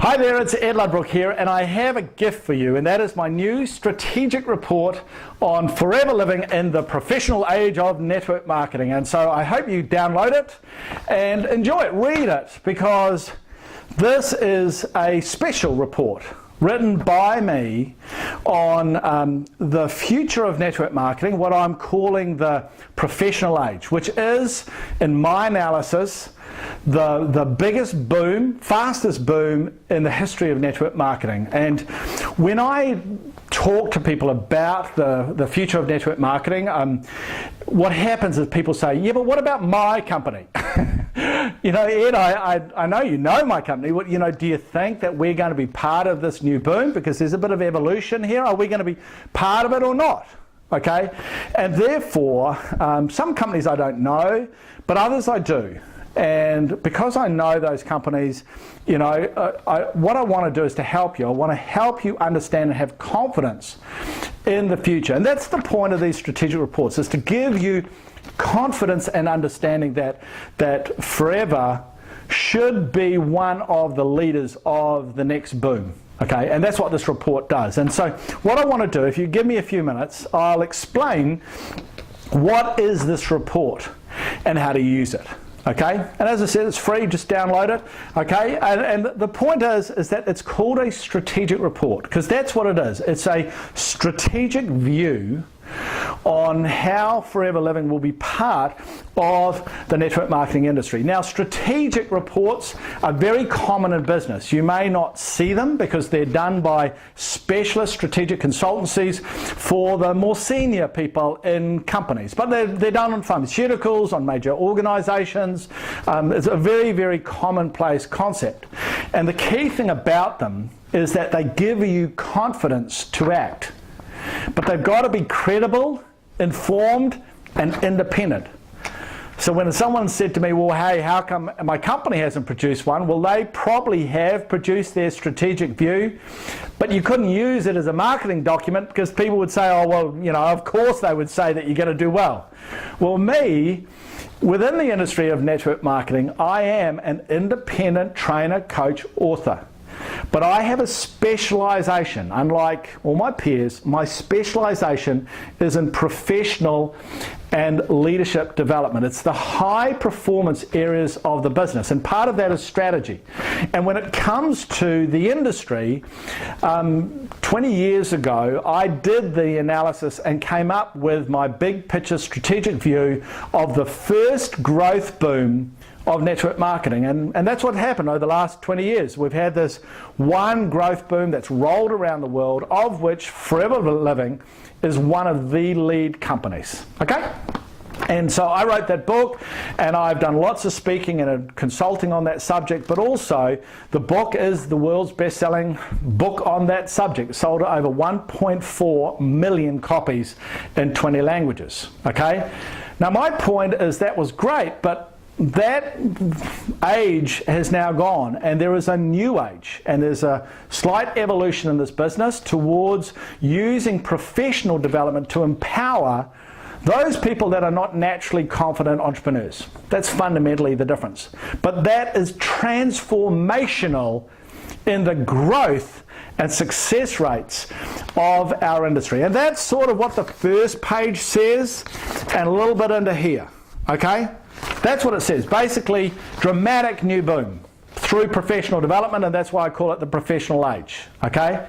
Hi there, it's Ed Ludbrook here, and I have a gift for you, and that is my new strategic report on forever living in the professional age of network marketing. And so I hope you download it and enjoy it, read it, because this is a special report written by me on the future of network marketing, what I'm calling the professional age, which is, in my analysis, the biggest boom, fastest boom in the history of network marketing. And when I talk to people about the future of network marketing, what happens is people say, yeah, but what about my company? You know, Ed, I know you know my company. What, you know, do you think that we're going to be part of this new boom? Because there's a bit of evolution here. Are we going to be part of it or not? Okay, and therefore, some companies I don't know, but others I do. And because I know those companies, you know, what I want to do is to help you. I want to help you understand and have confidence in the future. And that's the point of these strategic reports, is to give you confidence and understanding that Forever should be one of the leaders of the next boom. Okay, and that's what this report does. And so what I want to do, if you give me a few minutes, I'll explain what is this report and how to use it. Okay, and as I said, it's free, just download it. Okay, and the point is that it's called a strategic report, because that's what it is. It's a strategic view on how Forever Living will be part of the network marketing industry. Now, strategic reports are very common in business. You may not see them because they're done by specialist strategic consultancies for the more senior people in companies, but they're done on pharmaceuticals, on major organizations. It's a very, very commonplace concept. And the key thing about them is that they give you confidence to act. But they've got to be credible, informed, and independent. So when someone said to me, well, hey, how come my company hasn't produced one? Well, they probably have produced their strategic view, but you couldn't use it as a marketing document because people would say, oh, well, you know, of course they would say that you're going to do well. Well, me, within the industry of network marketing, I am an independent trainer, coach, author. But I have a specialization. Unlike all my peers, my specialization is in professional and leadership development. It's the high performance areas of the business, and part of that is strategy. And when it comes to the industry, 20 years ago, I did the analysis and came up with my big picture strategic view of the first growth boom of network marketing, and that's what happened over the last 20 years. We've had this one growth boom that's rolled around the world, of which Forever Living is one of the lead companies. Okay? And so I wrote that book, and I've done lots of speaking and consulting on that subject, but also the book is the world's best-selling book on that subject. It sold over 1.4 million copies in 20 languages. Okay? Now my point is that was great, but that age has now gone, and there is a new age, and there's a slight evolution in this business towards using professional development to empower those people that are not naturally confident entrepreneurs. That's fundamentally the difference. But that is transformational in the growth and success rates of our industry. And that's sort of what the first page says, and a little bit into here. Okay? That's what it says. Basically, dramatic new boom through professional development, and that's why I call it the professional age. Okay?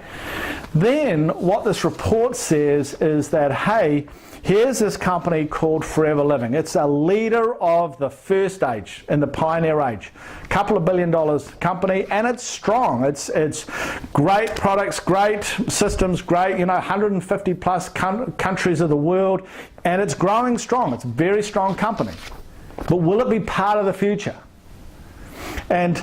Then what this report says is that, hey, here's this company called Forever Living. It's a leader of the first age, in the pioneer age. Couple of $1 billion company, and it's strong. It's great products, great systems, great, you know, 150 plus countries of the world, and it's growing strong. It's a very strong company. But will it be part of the future? And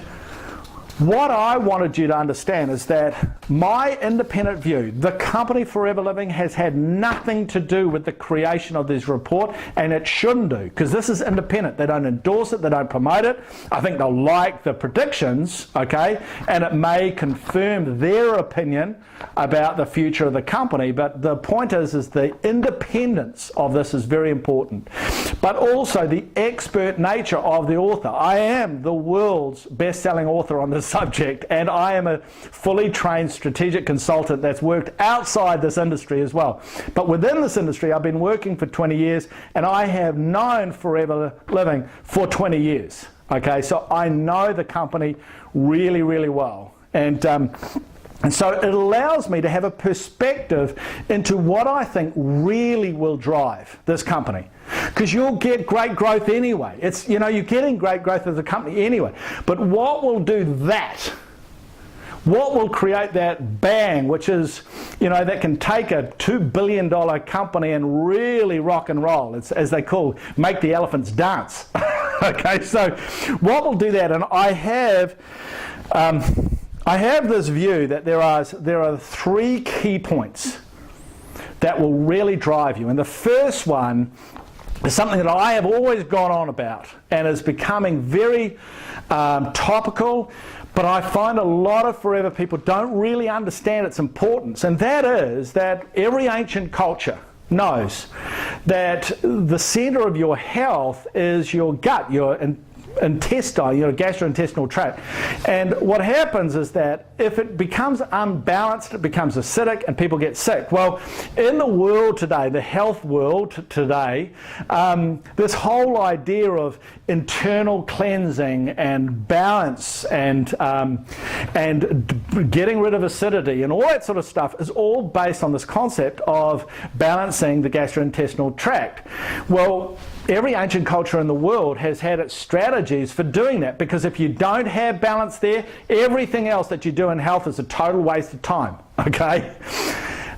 what I wanted you to understand is that my independent view, the company Forever Living has had nothing to do with the creation of this report, and it shouldn't do, because this is independent. They don't endorse it, they don't promote it. I think they'll like the predictions, okay, and it may confirm their opinion about the future of the company, but the point is the independence of this is very important. But also the expert nature of the author. I am the world's best-selling author on this subject, and I am a fully trained strategic consultant that's worked outside this industry as well. But within this industry, I've been working for 20 years, and I have known Forever Living for 20 years. Okay, so I know the company really, really well. And so it allows me to have a perspective into what I think really will drive this company. Because you'll get great growth anyway. It's, you know, you're getting great growth as a company anyway. But what will do that? What will create that bang, which is, you know, that can take a $2 billion company and really rock and roll. It's, as they call, make the elephants dance. Okay, so what will do that? And I have this view that there are three key points that will really drive you. And the first one is something that I have always gone on about and is becoming very topical, but I find a lot of Forever people don't really understand its importance, and that is that every ancient culture knows that the center of your health is your gut, your intestine, your gastrointestinal tract. And what happens is that if it becomes unbalanced, it becomes acidic and people get sick. Well, in the world today, the health world today, this whole idea of internal cleansing and balance and getting rid of acidity and all that sort of stuff is all based on this concept of balancing the gastrointestinal tract. Well, every ancient culture in the world has had its strategies for doing that, because if you don't have balance there, everything else that you do in health is a total waste of time, okay?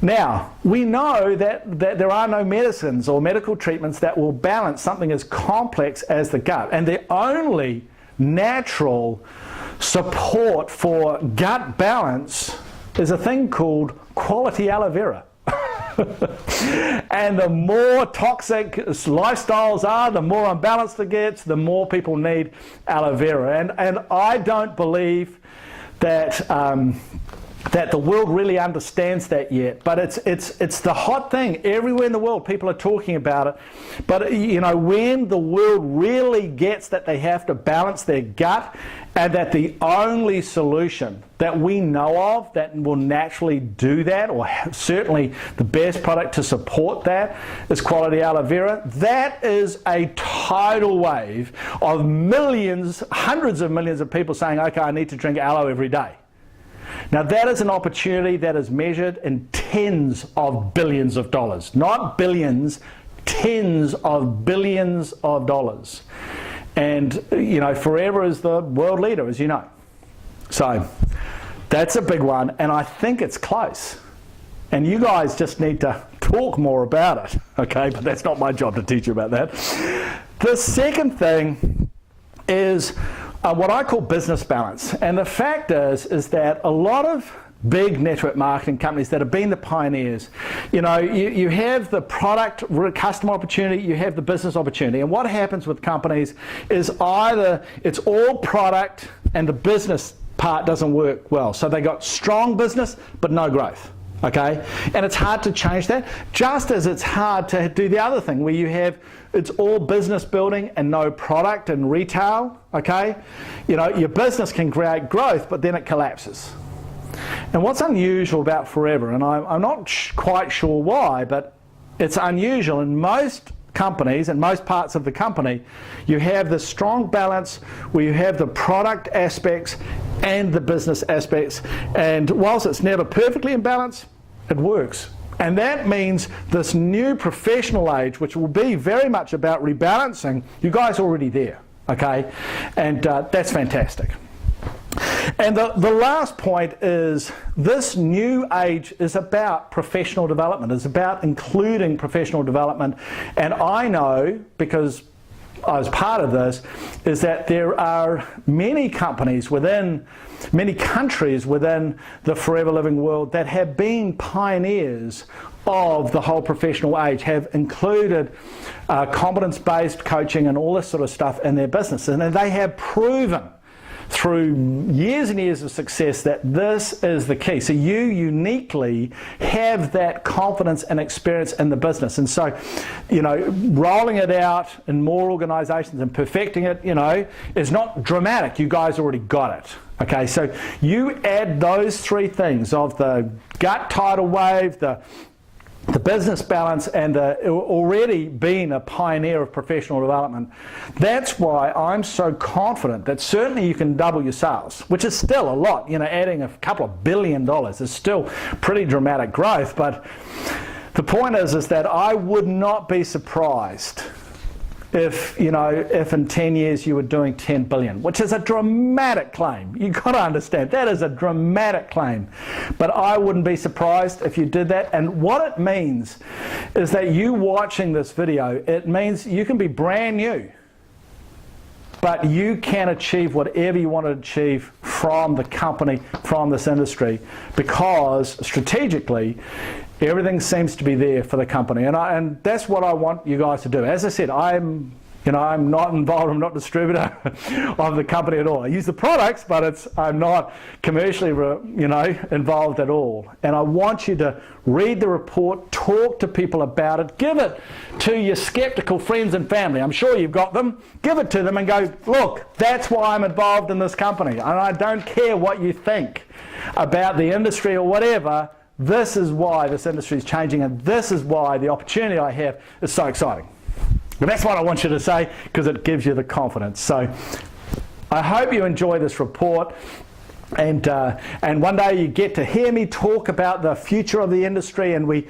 Now, we know that there are no medicines or medical treatments that will balance something as complex as the gut, and the only natural support for gut balance is a thing called quality aloe vera. And the more toxic lifestyles are, the more unbalanced it gets, the more people need aloe vera. And I don't believe that that the world really understands that yet. But it's the hot thing everywhere in the world. People are talking about it. But you know, when the world really gets that they have to balance their gut, and that the only solution that we know of that will naturally do that, or certainly the best product to support that, is quality aloe vera, that is a tidal wave of millions, hundreds of millions of people saying, okay, I need to drink aloe every day. Now that is an opportunity that is measured in tens of billions of dollars. Not billions, tens of billions of dollars. And, you know, Forever is the world leader, as you know. So that's a big one, and I think it's close. And you guys just need to talk more about it, okay? But that's not my job to teach you about that. The second thing is what I call business balance. And the fact is that a lot of big network marketing companies that have been the pioneers, you know, you have the product customer opportunity, you have the business opportunity, and what happens with companies is either it's all product and the business part doesn't work well, so they got strong business but no growth, okay? And it's hard to change that, just as it's hard to do the other thing where you have it's all business building and no product and retail, okay? You know, your business can create growth but then it collapses. And what's unusual about Forever, and I'm not quite sure why, but it's unusual in most companies and most parts of the company, you have the strong balance where you have the product aspects and the business aspects, and whilst it's never perfectly in balance, it works. And that means this new professional age, which will be very much about rebalancing, you guys are already there, okay? And that's fantastic. And the last point is this new age is about professional development. It's about including professional development. And I know, because as part of this is that there are many companies within, many countries within the forever living world that have been pioneers of the whole professional age, have included competence-based coaching and all this sort of stuff in their business. And they have proven through years and years of success that this is the key. So you uniquely have that confidence and experience in the business. And so, you know, rolling it out in more organizations and perfecting it, you know, is not dramatic. You guys already got it. Okay, so you add those three things of the gut tidal wave, the business balance, and already being a pioneer of professional development. That's why I'm so confident that certainly you can double your sales, which is still a lot. You know, adding a couple of $1 billion is still pretty dramatic growth. But the point is that I would not be surprised if, you know, if in 10 years you were doing 10 billion, which is a dramatic claim. You've got to understand, that is a dramatic claim. But I wouldn't be surprised if you did that. And what it means is that you watching this video, it means you can be brand new, but you can achieve whatever you want to achieve from the company, from this industry, because strategically, everything seems to be there for the company, and that's what I want you guys to do. As I said, I'm not involved. I'm not distributor of the company at all. I use the products, but I'm not commercially, involved at all. And I want you to read the report, talk to people about it, give it to your skeptical friends and family. I'm sure you've got them. Give it to them and go, look, that's why I'm involved in this company, and I don't care what you think about the industry or whatever. This is why this industry is changing, and this is why the opportunity I have is so exciting. And that's what I want you to say, because it gives you the confidence. So I hope you enjoy this report, and one day you get to hear me talk about the future of the industry, and we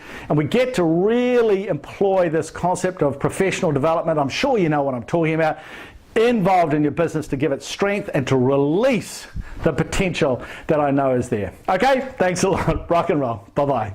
get to really employ this concept of professional development. I'm sure you know what I'm talking about, involved in your business to give it strength and to release the potential that I know is there. Okay, thanks a lot. Rock and roll. Bye-bye.